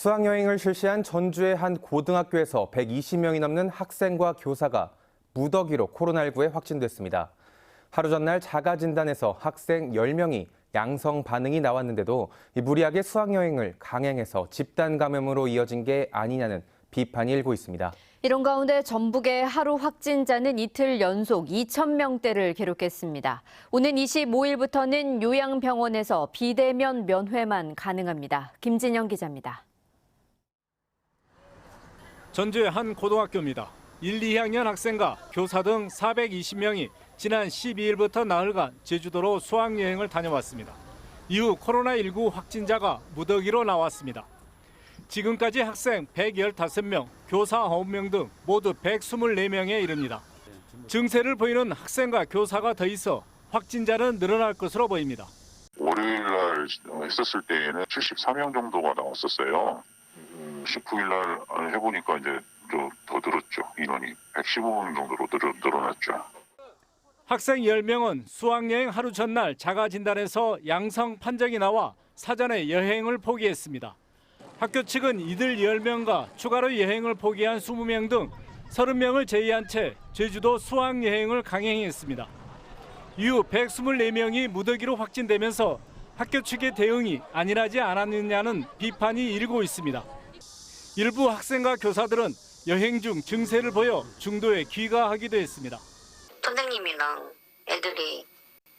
수학여행을 실시한 전주의 한 고등학교에서 120명이 넘는 학생과 교사가 무더기로 코로나19에 확진됐습니다. 하루 전날 자가진단에서 학생 10명이 양성 반응이 나왔는데도 무리하게 수학여행을 강행해서 집단 감염으로 이어진 게 아니냐는 비판이 일고 있습니다. 이런 가운데 전북의 하루 확진자는 이틀 연속 2,000명대를 기록했습니다. 오는 25일부터는 요양병원에서 비대면 면회만 가능합니다. 김진영 기자입니다. 전주의 한 고등학교입니다. 1, 2학년 학생과 교사 등 420명이 지난 12일부터 나흘간 제주도로 수학여행을 다녀왔습니다. 이후 코로나19 확진자가 무더기로 나왔습니다. 지금까지 학생 115명, 교사 9명 등 모두 124명에 이릅니다. 증세를 보이는 학생과 교사가 더 있어 확진자는 늘어날 것으로 보입니다. 월요일 날 했었을 때에는 74명 정도가 나왔었어요. 19일 날 해보니까 이제 더 늘었죠. 인원이 115명 정도로 늘어났죠. 학생 10명은 수학여행 하루 전날 자가진단에서 양성 판정이 나와 사전에 여행을 포기했습니다. 학교 측은 이들 10명과 추가로 여행을 포기한 20명 등 30명을 제외한 채 제주도 수학여행을 강행했습니다. 이후 124명이 무더기로 확진되면서 학교 측의 대응이 안일하지 않았느냐는 비판이 일고 있습니다. 일부 학생과 교사들은 여행 중 증세를 보여 중도에 귀가하기도 했습니다. 선생님이랑 애들이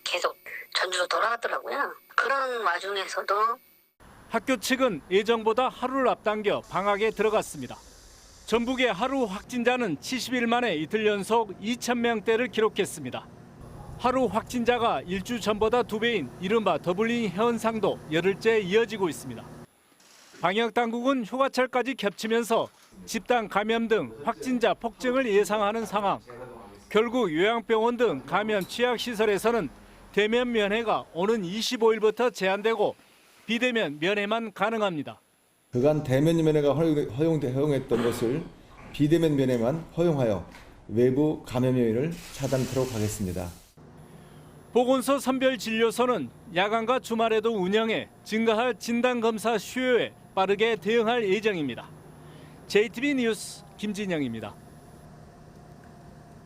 계속 전주로 돌아갔더라고요. 그런 와중에서도 학교 측은 예정보다 하루를 앞당겨 방학에 들어갔습니다. 전북의 하루 확진자는 70일 만에 이틀 연속 2,000명대를 기록했습니다. 하루 확진자가 일주 전보다 2배인 이른바 더블링 현상도 열흘째 이어지고 있습니다. 방역당국은 휴가철까지 겹치면서 집단 감염 등 확진자 폭증을 예상하는 상황. 결국 요양병원 등 감염 취약시설에서는 대면 면회가 오는 25일부터 제한되고 비대면 면회만 가능합니다. 그간 대면 면회가 허용했던 것을 비대면 면회만 허용하여 외부 감염 요인을 차단하도록 하겠습니다. 보건소 선별진료소는 야간과 주말에도 운영해 증가할 진단검사 수요에 빠르게 대응할 예정입니다. JTB 뉴스 김진영입니다.